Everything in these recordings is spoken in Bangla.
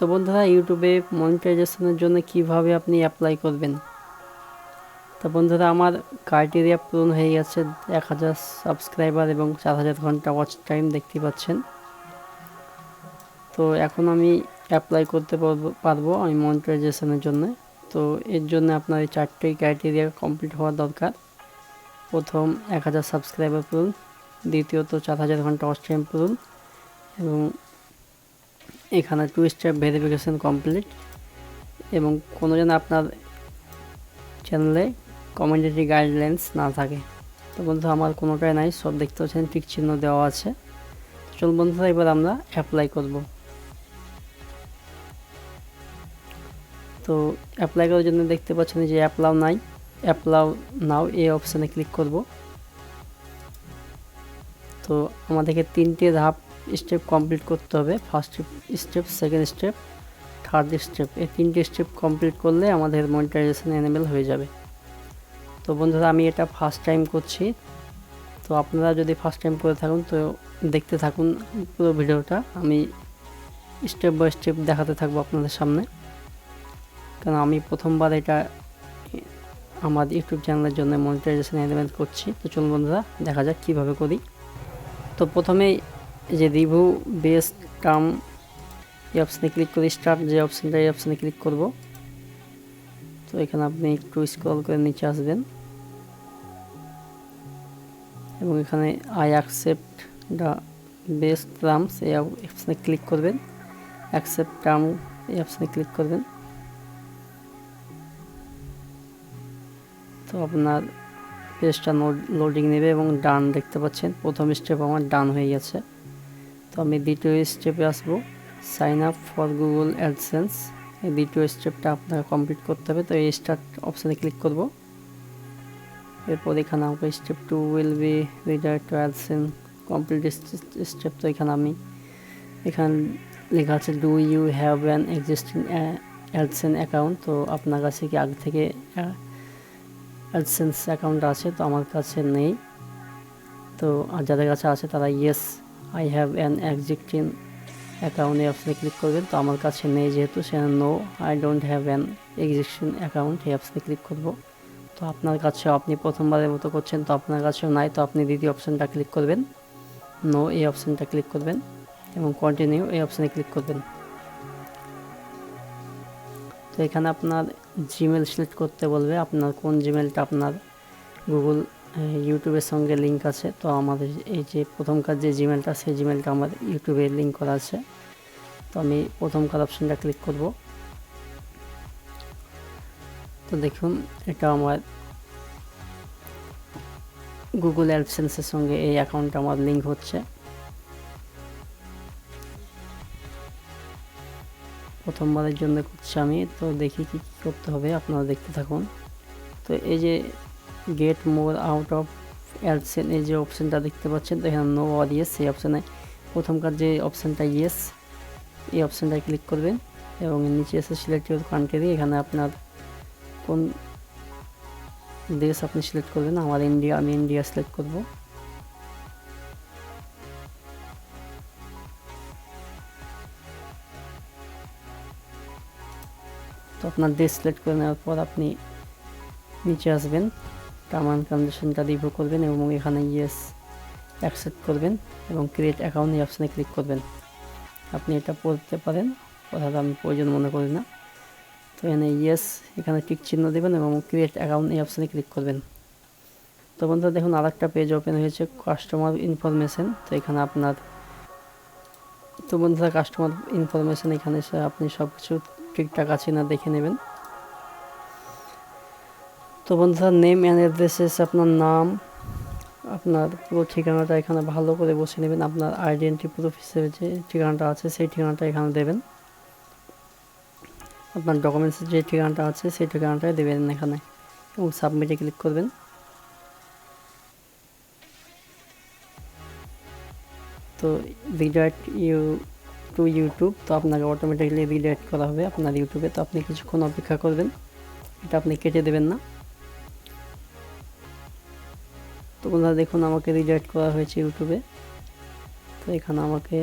তো বন্ধুরা ইউটিউবে মনিটাইজেশনের জন্য কিভাবে আপনি অ্যাপ্লাই করবেন। তো বন্ধুরা আমার ক্রাইটেরিয়া পূরণ হয়ে গেছে, 1000 সাবস্ক্রাইবার এবং 4000 ঘন্টা ওয়াচ টাইম দেখতে পাচ্ছেন। তো এখন আমি অ্যাপ্লাই করতে পারবো আমি মনিটাইজেশনের জন্য। তো এর জন্য আপনার এই 4টি ক্রাইটেরিয়া কমপ্লিট হওয়া দরকার। প্রথম 1000 সাবস্ক্রাইবার পূরণ, দ্বিতীয়ত 4000 ঘন্টা ওয়াচ টাইম পূরণ, এবং এখানে 2 স্টেপ ভেরিফিকেশন কমপ্লিট, এবং কোনো যেন আপনার চ্যানেলে কমিউনিটি গাইডলাইন্স না থাকে। তো বন্ধু আমার কোনোটাই নাই, সব দেখতে পাচ্ছেন টিক চিহ্ন দেওয়া আছে। চল বন্ধুরা এবার আমরা অ্যাপ্লাই করব। তো অ্যাপ্লাই করার জন্য দেখতে পাচ্ছেন যে অ্যাপ্লাউ নাও এই অপশানে ক্লিক করব। তো আমাদেরকে 3টে ধাপ স্টেপ কমপ্লিট করতে হবে, first step, second step, third step. এই 3টে স্টেপ কমপ্লিট করলে আমাদের মনিটাইজেশন এনেবল হয়ে যাবে। তো বন্ধুরা আমি এটা ফার্স্ট টাইম করছি, তো আপনারা যদি ফার্স্ট টাইম করে থাকুন তো দেখতে থাকুন পুরো ভিডিওটা। আমি স্টেপ বাই স্টেপ দেখাতে থাকবো আপনাদের সামনে, কারণ আমি প্রথমবার এটা আমার ইউটিউব চ্যানেলের জন্য মনিটাইজেশন এনেবল করছি। তো চলুন বন্ধুরা দেখা যাক কীভাবে করি। তো প্রথমে যে রিভিউ বেস্ট টার্ম এই অপশানে ক্লিক করি, স্টার্ট যে অপশানটা এই অপশানে ক্লিক করব। তো এখানে আপনি একটু স্ক্রল করে নিচে আসবেন এবং এখানে I accept the best terms এই অপশানে ক্লিক করবেন। অ্যাকসেপ্ট টার্ম এই অপশানে ক্লিক করবেন। তো আপনার পেজটা লোডিং নেবে এবং ডান দেখতে পাচ্ছেন প্রথম স্টেপ আমার ডান হয়ে গেছে। তো আমি দ্বিতীয় স্টেপে আসবো, sign up for Google AdSense. এই দ্বিতীয় স্টেপটা আপনাকে কমপ্লিট করতে হবে। তো এই স্টার্ট অপশানে ক্লিক করব। এরপর এখানে আমাকে step 2 will be redirect to AdSense complete step. তো এখানে লেখা আছে do you have an existing AdSense account. তো আপনার কাছে কি আগে থেকে অ্যাডসেন্স অ্যাকাউন্ট আছে? তো আমার কাছে নেই। তো আর যাদের কাছে আছে তারা yes I have an existing account এই অপশানে ক্লিক করবেন। তো আমার কাছে নেই যেহেতু, সেখানে no I don't have an existing account এই অপশানে ক্লিক করব। তো আপনার কাছেও, আপনি প্রথমবারের মতো করছেন তো আপনার কাছেও নাই, তো আপনি দ্বিতীয় অপশানটা ক্লিক করবেন, নো এই অপশানটা ক্লিক করবেন এবং কন্টিনিউ এই অপশানে ক্লিক করবেন। তো এখানে আপনার জিমেল সিলেক্ট করতে বলবে, আপনার কোন জিমেলটা আপনার গুগল ইউটিউবের সঙ্গে লিঙ্ক আছে। তো আমাদের এই যে প্রথমকার যে জিমেলটা, সেই জিমেলটা আমার ইউটিউবে লিঙ্ক করা আছে। তো আমি প্রথমকার অপশানটা ক্লিক করব। তো দেখুন এটা আমার গুগল অ্যাডসেন্সের সঙ্গে এই অ্যাকাউন্টটা আমার লিঙ্ক হচ্ছে। প্রথমবারের জন্য করছি আমি, তো দেখি কি করতে হবে, আপনারা দেখতে থাকুন। তো এই যে get more out of AdSense এই যে অপশানটা দেখতে পাচ্ছেন, তো এখানে নো আর ইয়েস এই অপশানে প্রথমকার যে অপশানটা ইয়েস এই অপশানটায় ক্লিক করবেন এবং নিচে এসে সিলেক্ট ইউর কান্ট্রি, এখানে আপনার কোন দেশ আপনি সিলেক্ট করবেন। আমার ইন্ডিয়া, আমি ইন্ডিয়া সিলেক্ট করব। তো আপনার দেশ সিলেক্ট করে নেওয়ার পর আপনি নিচে আসবেন, টার্ম অ্যান্ড কন্ডিশনটা রিভিউ করবেন এবং এখানে ইয়েস অ্যাকসেপ্ট করবেন এবং ক্রিয়েট অ্যাকাউন্ট এই অপশানে ক্লিক করবেন। আপনি এটা পড়তে পারেন, কথাটা আমি প্রয়োজন মনে করি না। তো এখানে ইয়েস এখানে টিক চিহ্ন দেবেন এবং ক্রিয়েট অ্যাকাউন্ট এই অপশানে ক্লিক করবেন। তো বন্ধুরা দেখুন আরেকটা পেজ ওপেন হয়েছে, কাস্টমার ইনফরমেশন। তো এখানে আপনার, তো বন্ধুরা কাস্টমার ইনফরমেশন এখানে এসে আপনি সব কিছু ঠিকঠাক আছে না দেখে নেবেন। তো বন্ধুরা নেম অ্যান্ড অ্যাড্রেসেস, আপনার নাম, আপনার পুরো ঠিকানাটা এখানে ভালো করে বসে নেবেন। আপনার আইডেন্টি প্রুফ হিসেবে যে ঠিকানাটা আছে সেই ঠিকানাটা এখানে দেবেন। আপনার ডকুমেন্টসের যে ঠিকানাটা আছে সেই ঠিকানাটাই দেবেন এখানে এবং সাবমিটে ক্লিক করবেন। তো রিডাইরেক্ট ইউ টু ইউটিউব, তো আপনাকে অটোমেটিক্যালি রিডাইরেক্ট করা হবে আপনার ইউটিউবে। তো আপনি কিছুক্ষণ অপেক্ষা করবেন, এটা আপনি কেটে দেবেন না। তো বন্ধুরা দেখুন আমাকে রিডাইরেক্ট করা হয়েছে ইউটিউবে। তো এখানে আমাকে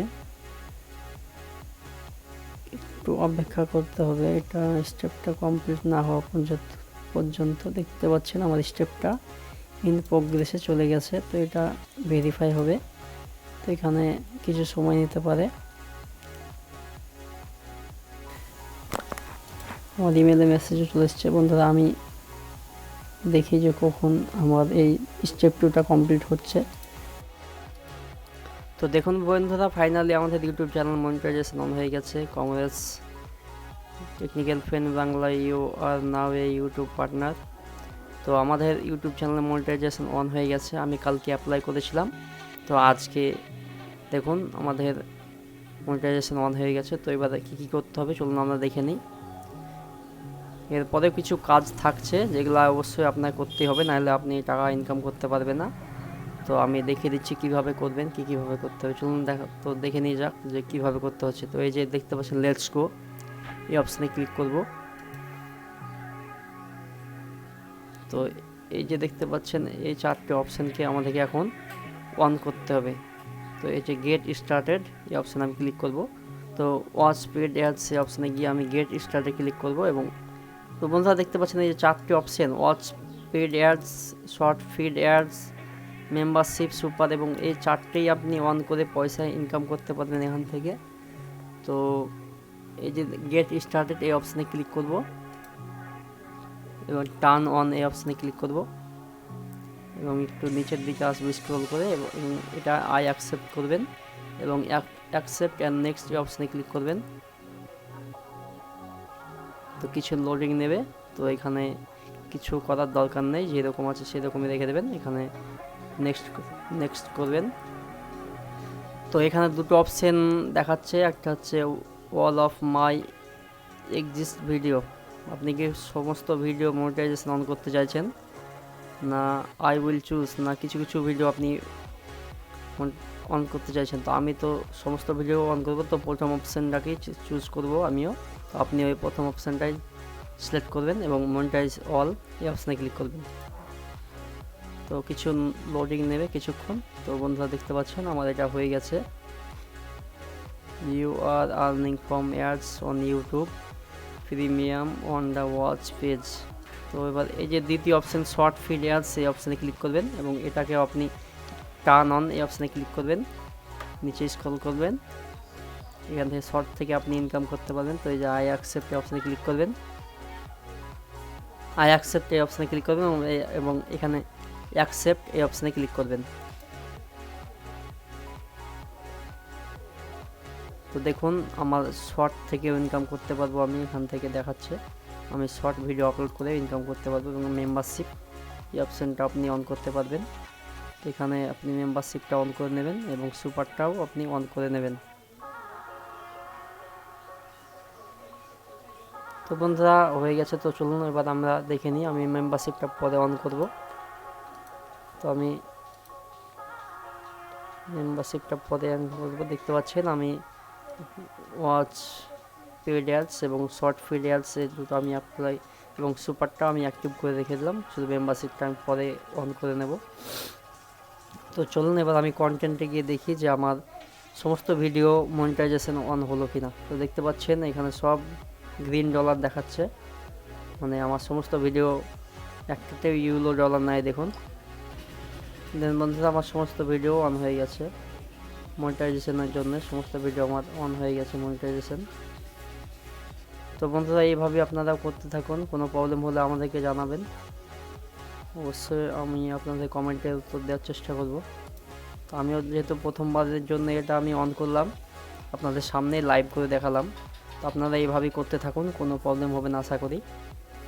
একটু অপেক্ষা করতে হবে, এটা স্টেপটা কমপ্লিট না হওয়া পর্যন্ত। দেখতে পাচ্ছেন আমার স্টেপটা ইন প্রোগ্রেসে চলে গেছে, তো এটা ভেরিফাই হবে, তো এখানে কিছু সময় নিতে পারে। আমার ইমেলে মেসেজও চলে এসছে বন্ধুরা, আমি দেখি যে কখন আমার এই স্টেপ 2টা কমপ্লিট হচ্ছে। তো দেখুন বন্ধুরা, ফাইনালি আমাদের ইউটিউব চ্যানেল মনিটাইজেশন অন হয়ে গেছে। Congrats technical friend Bangla, you are now a YouTube partner. তো আমাদের ইউটিউব চ্যানেল মনিটাইজেশন অন হয়ে গেছে, আমি কালকে অ্যাপ্লাই করেছিলাম, তো আজকে দেখুন আমাদের মনিটাইজেশন অন হয়ে গেছে। তো এবার কী করতে হবে চলুন আমরা দেখে নিই। এরপরে কিছু কাজ থাকছে যেগুলো অবশ্যই আপনার করতেই হবে, নাহলে আপনি টাকা ইনকাম করতে পারবেন না। তো আমি দেখিয়ে দিচ্ছি কীভাবে করবেন, কীভাবে করতে হবে। চলুন দেখে নিয়ে যাক যে কীভাবে করতে হচ্ছে। তো এই যে দেখতে পাচ্ছেন লেটস গো, এই অপশানে ক্লিক করব। তো এই যে দেখতে পাচ্ছেন এই 4টে অপশানকে আমাদেরকে এখন অন করতে হবে। তো এই যে গেট স্টার্টেড, এই অপশানে আমি ক্লিক করব। তো ওয়াচ পেড অ্যাডস, এই অপশানে গিয়ে আমি গেট স্টার্টে ক্লিক করব। এবং তো বন্ধুরা দেখতে পাচ্ছেন এই যে 4টে option, watch paid ads, short feed ads, membership, super, এবং এই 4টেই আপনি অন করে পয়সা ইনকাম করতে পারবেন এখান থেকে। তো এই যে গেট স্টার্টেড, এই অপশানে ক্লিক করব এবং টার্ন অন, এই অপশানে ক্লিক করব এবং একটু নিচের দিকে আসবে স্ক্রল করে, এবং এটা আই অ্যাকসেপ্ট করবেন এবং অ্যাকসেপ্ট অ্যান্ড নেক্সট, এই অপশানে ক্লিক করবেন। তো কিছু লোডিং নেবে, তো এখানে কিছু করার দরকার নেই, যেরকম আছে সেরকমই রেখে দেবেন। এখানে নেক্সট করবেন। তো এখানে দুটো অপশান দেখাচ্ছে, একটা হচ্ছে all of my exist video, আপনি কি সমস্ত ভিডিও মনিটাইজেশন অন করতে চাইছেন, না আই উইল চুজ, না কিছু কিছু ভিডিও আপনি অন করতে চাইছেন। তো আমি তো সমস্ত ভিডিও অন করব, তো প্রথম অপশানটাকেই চুজ করব আমিও। তো আপনি ওই প্রথম অপশানটাই সিলেক্ট করবেন এবং মনিটাইজ অল, এই অপশানে ক্লিক করবেন। তো কিছু লোডিং নেবে কিছুক্ষণ। তো বন্ধুরা দেখতে পাচ্ছেন আমার এটা হয়ে গেছে। You are earning from ads on YouTube premium on the watch page. তো এবার এই যে দ্বিতীয় অপশান শর্ট ফিড অ্যাডস, এই অপশানে ক্লিক করবেন এবং এটাকেও আপনি টার্ন অন, এই অপশানে ক্লিক করবেন, নিচে স্ক্রল করবেন, এখান থেকে শর্ট থেকে আপনি ইনকাম করতে পারবেন। তো এই যে আই অ্যাকসেপ্ট, এই অপশানে ক্লিক করবেন, আই অ্যাকসেপ্ট, এই অপশানে ক্লিক করবেন এবং এখানে অ্যাকসেপ্ট, এই অপশানে ক্লিক করবেন। তো দেখুন আমার শর্ট থেকে ইনকাম করতে পারবো, আমি এখান থেকে দেখাচ্ছে আমি শর্ট ভিডিও আপলোড করে ইনকাম করতে পারবো। এবং মেম্বারশিপ, এই অপশানটা আপনি অন করতে পারবেন। তো এখানে আপনি মেম্বারশিপটা অন করে নেবেন এবং সুপারটাও আপনি অন করে নেবেন। তো বন্ধুরা হয়ে গেছে, তো চলুন এবার আমরা দেখে নিই। আমি মেম্বারশিপটা পরে অন করব। তো আমি মেম্বারশিপটা পরে অন করব। দেখতে পাচ্ছেন আমি ওয়াচ পেড অ্যাডস এবং শর্ট ফিড অ্যাডস, এই দুটো আমি অ্যাপ্লাই এবং সুপারটা আমি অ্যাক্টিভ করে রেখে দিলাম, শুধু মেম্বারশিপটা আমি পরে অন করে নেব। তো চলুন এবার আমি কন্টেন্টে গিয়ে দেখি যে আমার সমস্ত ভিডিও মনিটাইজেশন অন হলো কিনা। তো দেখতে পাচ্ছেন এখানে সব গ্রিন ডলার দেখাচ্ছে, মানে আমার সমস্ত ভিডিও একটাতেও ইউলো ডলার নাই দেখুন। দেন বন্ধুরা আমার সমস্ত ভিডিও অন হয়ে গেছে মনিটাইজেশনের জন্য, সমস্ত ভিডিও আমার অন হয়ে গেছে মনিটাইজেশন। তো বন্ধুরা এইভাবে আপনারা করতে থাকুন, কোনো প্রবলেম হলে আমাদেরকে জানাবেন, অবশ্যই আমি আপনাদের কমেন্টে উত্তর দেওয়ার চেষ্টা করব। তো আমিও যেহেতু প্রথমবারের জন্য এটা আমি অন করলাম, আপনাদের সামনে লাইভ করে দেখালাম। তো আপনারা এইভাবেই করতে থাকুন, কোনো প্রবলেম হবে না আশা করি।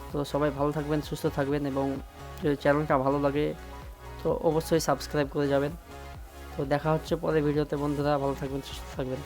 তো সবাই ভালো থাকবেন, সুস্থ থাকবেন এবং যদি চ্যানেলটা ভালো লাগে তো অবশ্যই সাবস্ক্রাইব করে যাবেন। তো দেখা হচ্ছে পরে ভিডিওতে বন্ধুরা, ভালো থাকবেন, সুস্থ থাকবেন।